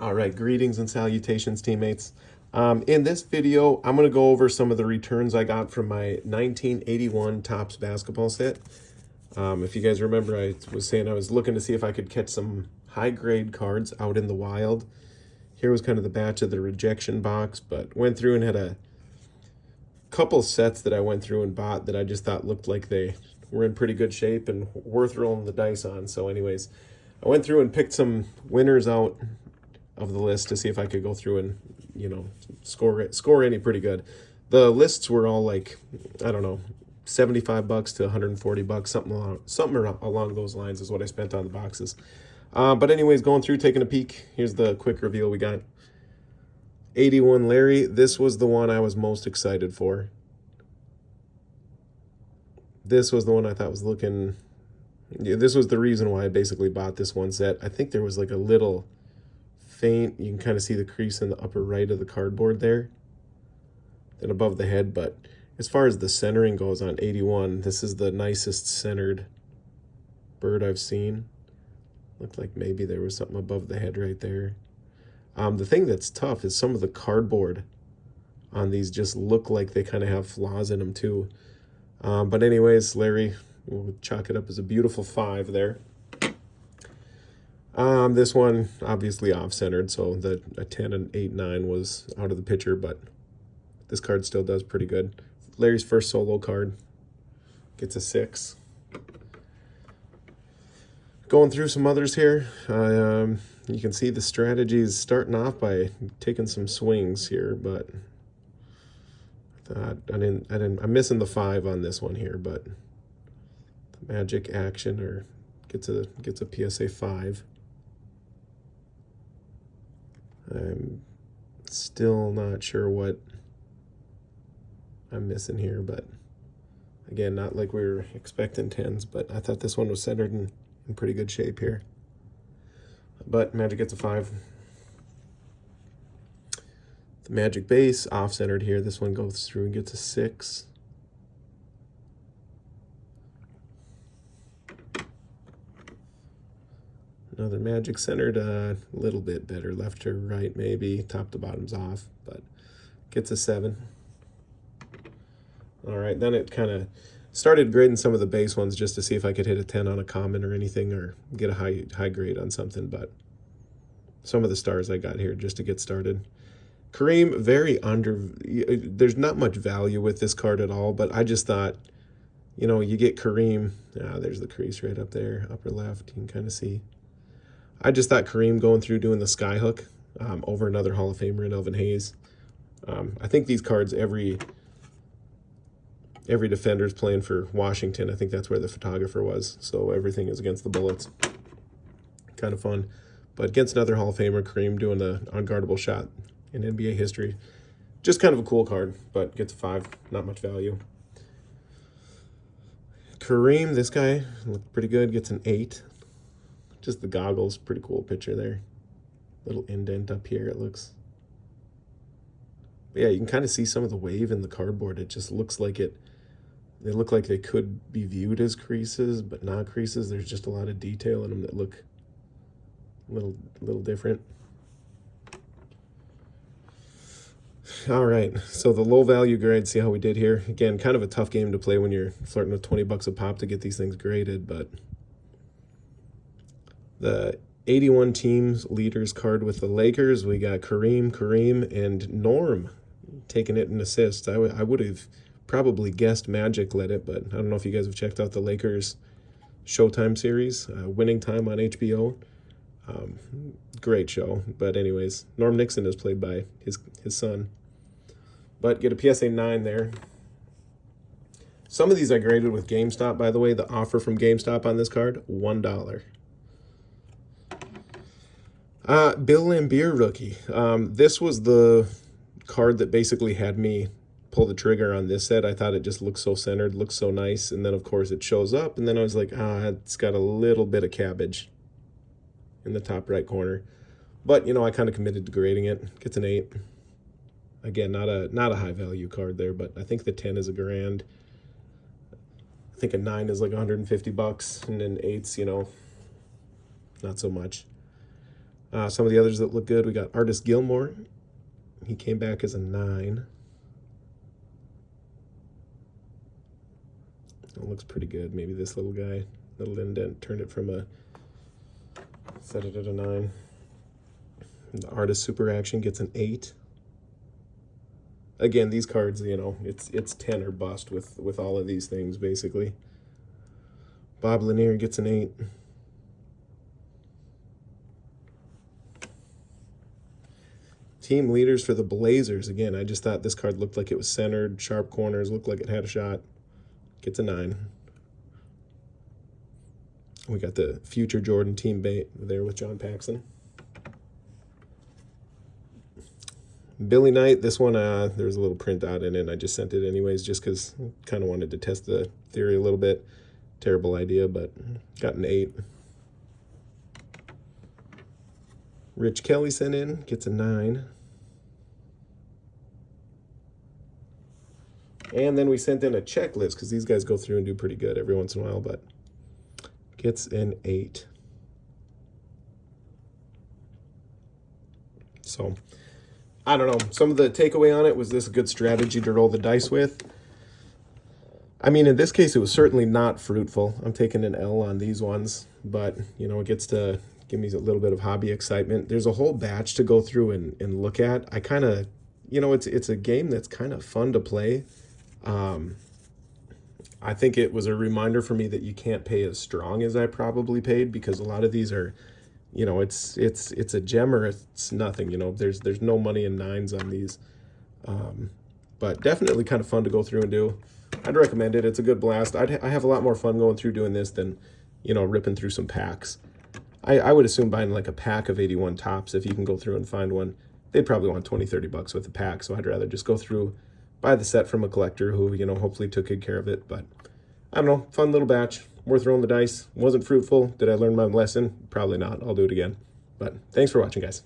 All right, greetings and salutations, teammates. In this video, I'm going to go over some of the returns I got from my 1981 Topps basketball set. If you guys remember, I was saying I was looking to see if I could catch some high-grade cards out in the wild. Here was kind of the batch of the rejection box, but went through and had a couple sets that I went through and bought that I just thought looked like they were in pretty good shape and worth rolling the dice on. So anyways, I went through and picked some winners out of the list to see if I could go through and, you know, score any pretty good. The lists were all like, I don't know, $75 to $140, something along those lines is what I spent on the boxes. But anyways, going through, taking a peek. Here's the quick reveal we got. 81 Larry. This was the one I was most excited for. This was the one I thought was looking... Yeah, this was the reason why I basically bought this one set. I think there was like a little faint, you can kind of see the crease in the upper right of the cardboard there, then above the head. But as far as the centering goes on 81, this is the nicest centered bird I've seen. Looked like maybe there was something above the head right there. The thing that's tough is some of the cardboard on these just look like they kind of have flaws in them too. But anyways, Larry, we'll chalk it up as a beautiful 5 there. This one obviously off-centered, so a 10 and 8, 9 was out of the picture, but this card still does pretty good. Larry's first solo card gets a 6. Going through some others here, you can see the strategy is starting off by taking some swings here, but I'm missing the 5 on this one here, but the magic action or gets a PSA 5. I'm still not sure what I'm missing here, but again, not like we were expecting 10s, but I thought this one was centered in pretty good shape here. But Magic gets a 5. The Magic base, off-centered here. This one goes through and gets a 6. Another Magic centered, a little bit better, left to right maybe, top to bottom's off, but gets a 7. All right, then it kind of started grading some of the base ones just to see if I could hit a 10 on a common or anything, or get a high grade on something, but some of the stars I got here just to get started. Kareem, there's not much value with this card at all, but I just thought, you know, you get Kareem, there's the crease right up there, upper left, you can kind of see. I just thought Kareem going through doing the skyhook over another Hall of Famer in Elvin Hayes. I think these cards, every defender's playing for Washington. I think that's where the photographer was, so everything is against the Bullets. Kind of fun. But against another Hall of Famer, Kareem doing an unguardable shot in NBA history. Just kind of a cool card, but gets a 5. Not much value. Kareem, this guy looked pretty good, gets an 8. Just the goggles, pretty cool picture there. Little indent up here, it looks. But yeah, you can kind of see some of the wave in the cardboard. It just looks like they look like they could be viewed as creases, but not creases. There's just a lot of detail in them that look a little different. All right, so the low value grade, see how we did here. Again, kind of a tough game to play when you're flirting with $20 a pop to get these things graded, but the 81 teams leaders card with the Lakers, we got Kareem, and Norm taking it in assists. I would have probably guessed Magic led it, but I don't know if you guys have checked out the Lakers Showtime series, Winning Time on HBO. Great show. But anyways, Norm Nixon is played by his son. But get a PSA 9 there. Some of these I graded with GameStop, by the way. The offer from GameStop on this card, $1. Bill Laimbeer rookie. This was the card that basically had me pull the trigger on this set. I thought it just looked so centered, looked so nice, and then of course it shows up, and then I was like, it's got a little bit of cabbage in the top right corner. But you know, I kind of committed to grading it. Gets an 8. Again, not a high value card there, but I think the 10 is $1,000. I think a 9 is like $150, and then 8's, you know, not so much. Some of the others that look good, we got Artis Gilmore. He came back as a 9. It looks pretty good. Maybe this little guy, little indent, turned it from a, set it at a 9. The Artist Super Action gets an 8. Again, these cards, you know, it's 10 or bust with all of these things, basically. Bob Lanier gets an 8. Team leaders for the Blazers. Again, I just thought this card looked like it was centered, sharp corners, looked like it had a shot. Gets a 9. We got the future Jordan team bait there with John Paxson. Billy Knight, this one, there was a little printout in it, and I just sent it anyways just because I kind of wanted to test the theory a little bit. Terrible idea, but got an 8. Rich Kelly sent in, gets a 9. And then we sent in a checklist because these guys go through and do pretty good every once in a while, but gets an 8. So, I don't know. Some of the takeaway on it was this a good strategy to roll the dice with. I mean, in this case, it was certainly not fruitful. I'm taking an L on these ones, but, you know, it gets to give me a little bit of hobby excitement. There's a whole batch to go through and look at. I kind of, you know, it's a game that's kind of fun to play. I think it was a reminder for me that you can't pay as strong as I probably paid, because a lot of these are, you know, it's a gem or it's nothing. You know, there's no money in 9s on these, but definitely kind of fun to go through and do. I'd recommend it. It's a good blast. I have a lot more fun going through doing this than, you know, ripping through some packs. I would assume buying like a pack of 81 Topps, if you can go through and find one, they'd probably want 20-30 bucks with a pack. So I'd rather just go through, buy the set from a collector who, you know, hopefully took good care of it. But I don't know, fun little batch, worth rolling the dice. Wasn't fruitful. Did I learn my lesson? Probably not. I'll do it again. But thanks for watching, guys.